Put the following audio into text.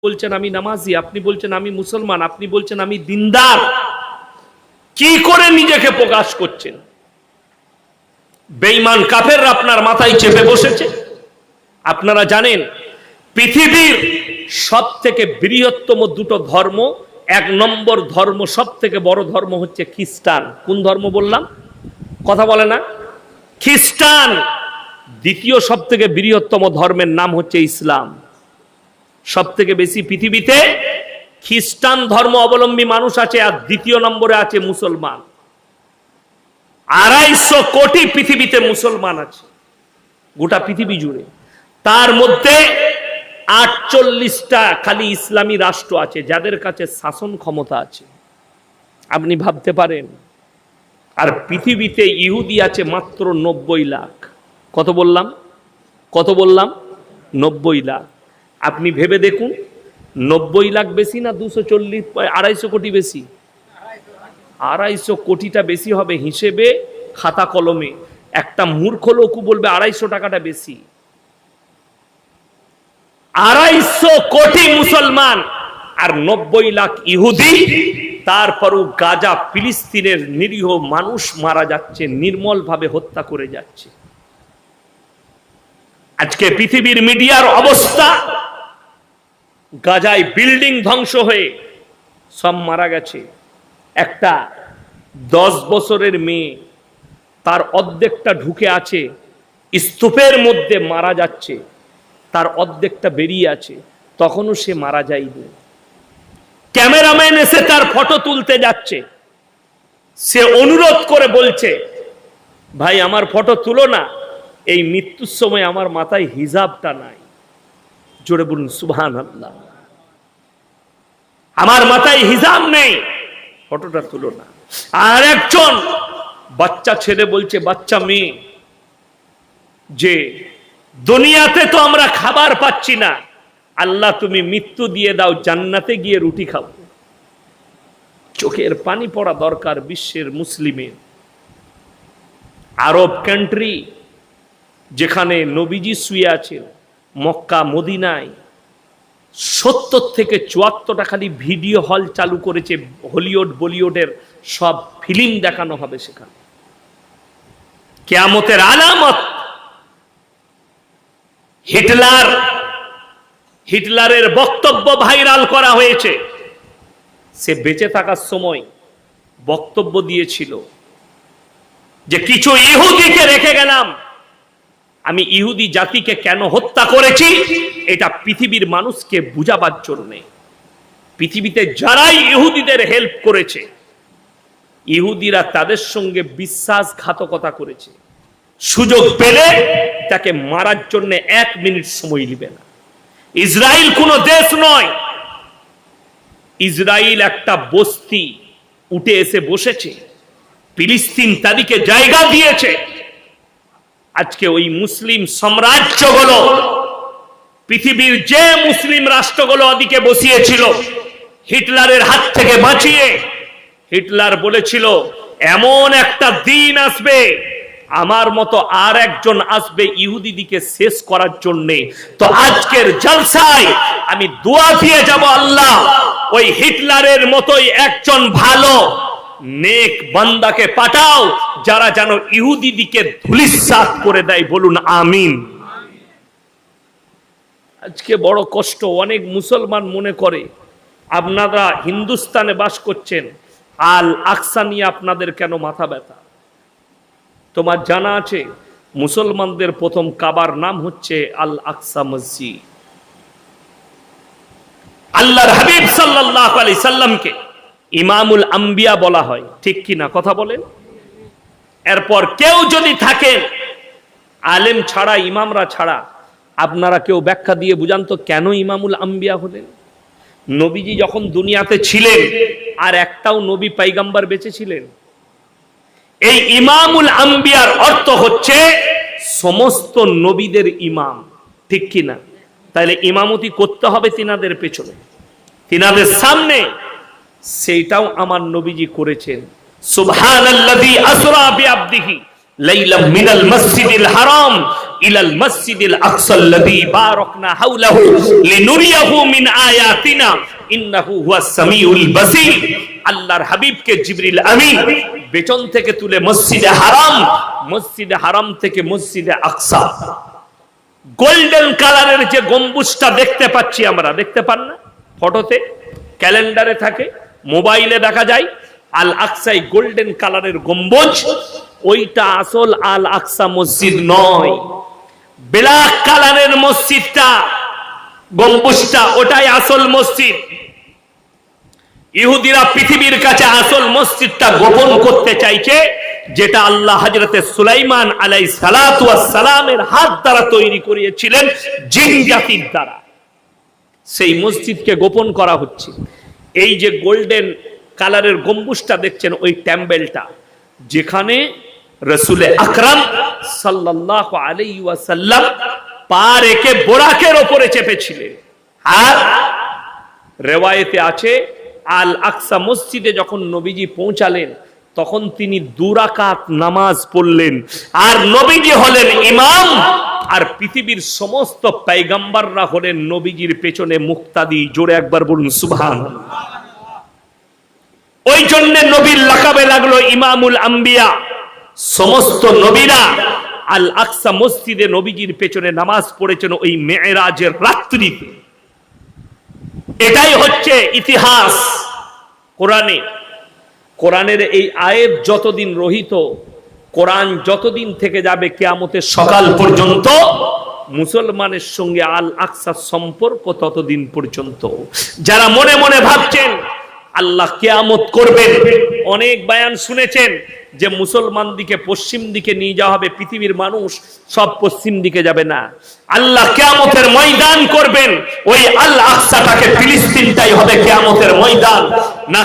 বলছেন আমি নামাজি, আপনি বলছেন আমি মুসলমান, আপনি বলছেন আমি দিনদার। কি করে নিজেকে প্রকাশ করছেন? বেঈমান কাফেররা আপনার মাথায় চেপে বসেছে। আপনারা জানেন পৃথিবীর সবথেকে বৃহত্তম দুটো ধর্ম, এক নম্বর ধর্ম, সবথেকে বড় ধর্ম হচ্ছে খ্রিস্টান। কোন ধর্ম বললাম? কথা বলে না? খ্রিস্টান। দ্বিতীয় সবথেকে বৃহত্তম ধর্মের নাম হচ্ছে ইসলাম। সবথেকে বেশি পৃথিবীতে খ্রিস্টান ধর্ম অবলম্বী মানুষ আছে, আর দ্বিতীয় নম্বরে আছে মুসলমান। 250 কোটি পৃথিবীতে মুসলমান আছে, গোটা পৃথিবী জুড়ে। তার মধ্যে 48টা খালি ইসলামী রাষ্ট্র আছে যাদের কাছে শাসন ক্ষমতা আছে। আপনি ভাবতে পারেন। আর পৃথিবীতে ইহুদি আছে মাত্র 90 লাখ। কত বললাম? 90 লাখ। আপনি ভেবে দেখুন, 90 লাখ বেশি না 240 250 কোটি বেশি? 250 কোটিটা বেশি হবে হিসেবে, খাতা কলমে। একটা মূর্খ লোকও বলবে 250 টাকাটা বেশি। 250 কোটি মুসলমান আর 90 লাখ ইহুদি। তারপরও গাজা ফিলিস্তিনের নিরীহ মানুষ মারা যাচ্ছে, নির্মল ভাবে হত্যা করে যাচ্ছে। আজকে পৃথিবীর মিডিয়ার অবস্থা, গাজায় বিল্ডিং ধ্বংস হয়ে সব মারা গেছে। একটা 10 বছরের মেয়ে, তার অর্ধেকটা ঢুকে আছে স্তূপের মধ্যে, মারা যাচ্ছে, তার অর্ধেকটা বেরিয়ে আছে, তখনও সে মারা যায়নি। ক্যামেরাম্যান এসে তার ফটো তুলতে যাচ্ছে, সে অনুরোধ করে বলছে, ভাই আমার ফটো তুলো না, এই মৃত্যুর সময় আমার মাথায় হিজাবটা নাই। জোরে বলুন সুবহানাল্লাহ। আমার মাথায় হিজাব নেই, ফটোটা তুলো না। আর একজন বাচ্চা ছেলে বলছে, বাচ্চা মেয়ে, যে দুনিয়াতে তো আমরা খাবার পাচ্ছি না, আল্লাহ তুমি মৃত্যু দিয়ে দাও, জান্নাতে গিয়ে রুটি খাবো। চোখের পানি পড়া দরকার বিশ্বের মুসলিমের। আরব কান্ট্রি, যেখানে নবীজি শুয়ে আছেন, মক্কা মদিনায় 70 থেকে 74টা খালি ভিডিও হল চালু করেছে। হলিউড বলিউডের সব ফিল্ম দেখানো হবে সেখানে। কিয়ামতের আলামত। হিটলারের বক্তব্য ভাইরাল করা হয়েছে। সে বেঁচে থাকার সময় বক্তব্য দিয়েছিল যে কিছু ইহুদিকে রেখে গেলাম, আমি ইহুদি জাতিকে কেন হত্যা করেছি এটা পৃথিবীর মানুষকে বুঝাবার জন্য। পৃথিবীতে যারাই ইহুদিদের হেল্প করেছে, ইহুদিরা তাদের সঙ্গে বিশ্বাসঘাতকতা করেছে। সুযোগ পেলে তাকে মারার জন্য 1 মিনিট সময় নেবে না। ইসরায়েল কোনো দেশ নয়, ইসরায়েল একটা বস্তি, উঠে এসে বসেছে। ফিলিস্তিন তাদেরকে জায়গা দিয়েছে। আজকে ওই মুসলিম সাম্রাজ্যগুলো, পৃথিবীর যে মুসলিম রাষ্ট্রগুলো ওদিকে বসিয়েছিল হিটলারের হাত থেকে বাঁচিয়ে, হিটলার বলেছিল এমন একটা দিন আসবে আমার মতো আর একজন আসবে ইহুদিদিকে শেষ করার জন্য। তো আজকের জলসায় আমি দোয়া দিয়ে যাব, আল্লাহ ওই হিটলারের মতোই একজন ভালো নেক বান্দাকে পাঠাও, যারা যেন ইহুদিদিকে ধূলিসাৎ করে দেয়। বলুন আমিন। আজকে বড় কষ্ট, অনেক মুসলমান মনে করে আপনারা হিন্দুস্তানে বাস করছেন, আল আকসা নিয়ে আপনাদের কেন মাথা ব্যথা? তোমার জানা আছে মুসলমানদের প্রথম কাবার নাম হচ্ছে আল আকসা মসজিদ। আল্লাহর হাবিব সাল্লাল্লাহু আলাইহি সাল্লামকে ইমামুল আম্বিয়া বলা হয়, ঠিক কি না? কথা বলেন। এরপর কেউ যদি থাকে আলেম ছাড়া, ইমামরা ছাড়া, আপনারা কেউ ব্যাখ্যা দিয়ে বুঝান তো কেন ইমামুল আম্বিয়া হলেন? নবীজি যখন দুনিয়াতে ছিলেন আর একটাও নবী পয়গম্বর বেঁচে ছিলেন? এই ইমামুল আম্বিয়ার অর্থ হচ্ছে সমস্ত নবীদের ইমাম, ঠিক কি না? তাহলে ইমামতি করতে হবে তিনাদের পেছনে, তিনাদের সামনে। সেইটাও আমার নবীজি করেছেন। সুবহানাল্লাযী আসরা বিআবদিহি লাইলাম মিনাল মসজিদিল হারাম ইলাল মসজিদিল আকসাল্লাযী বারাকনা হাওলাহু লিনুরিয়াহু মিন আয়াতিনা ইন্নাহু হুয়াস সামিউল বাসীর। আল্লাহর হাবিবকে জিবরিল আমিন পেছন থেকে তুলে মসজিদে হারাম থেকে মসজিদে আকসা, গোল্ডেন কালারের যে গম্বুজটা দেখতে পাচ্ছি আমরা, দেখতে পান না ফটোতে, ক্যালেন্ডারে থাকে, মোবাইলে দেখা যায়, আল আকসাই গোল্ডেন কালারের গম্বুজ, ওইটা আসল আল আকসা মসজিদ নয়। ব্ল্যাক কালারের মসজিদটা, গম্বুজটা, ওটাই আসল মসজিদ। ইহুদিরা পৃথিবীর কাছে আসল মসজিদটা গোপন করতে চাইছে, যেটা আল্লাহ হযরতে সুলাইমান আলাইহিস সালাতু ওয়াস সালামের হাত দ্বারা তৈরি করিয়েছিলেন জিন জাতির দ্বারা। সেই মসজিদকে গোপন করা হচ্ছে। এই যে গোল্ডেন কালারের গম্বুজটা দেখছেন, ওই টেম্পলটা যেখানে রাসূল আকরাম সাল্লাল্লাহু আলাইহি ওয়াসাল্লাম পা রেখে বোরাকের উপরে চেপেছিলেন। আর রিওয়ায়েতে আছে আল আকসা মসজিদে যখন নবীজি পৌঁছালেন তখন তিনি 2 রাকাত নামাজ পড়লেন। আর নবীজি হলেন ইমাম, আর পৃথিবীর সমস্ত পয়গম্বররা হলেন নবীজির পেছনে মুক্তাদি। জোরে একবার বলুন সুবহানাল্লাহ। ওই জন্য নবীর লাকাবে লাগলো ইমামুল আম্বিয়া। সমস্ত নবীরা আল আকসা মসজিদে নবীজির পেছনে নামাজ পড়েছেন ওই মেরাজের রাত্রিতে। এটাই হচ্ছে ইতিহাস। কোরআনের এই আয়াত যতদিন রহিত, কোরআন যতদিন থেকে যাবে কিয়ামতের সকাল পর্যন্ত, মুসলমানের সঙ্গে আল আকসার সম্পর্ক ততদিন পর্যন্ত। যারা মনে মনে ভাবছেন আল্লাহ কিয়ামত করবেন, অনেক বয়ান শুনেছেন যে মুসলমান দিকে পশ্চিম দিকে নিয়ে যাওয়া হবে, পৃথিবীর মানুষ সব পশ্চিম দিকে যাবে না। আল্লাহ কিয়ামতের ময়দান করবেন, ওই আল আকসাটাকে ফিলিস্তিনটাই হবে কিয়ামতের ময়দান। না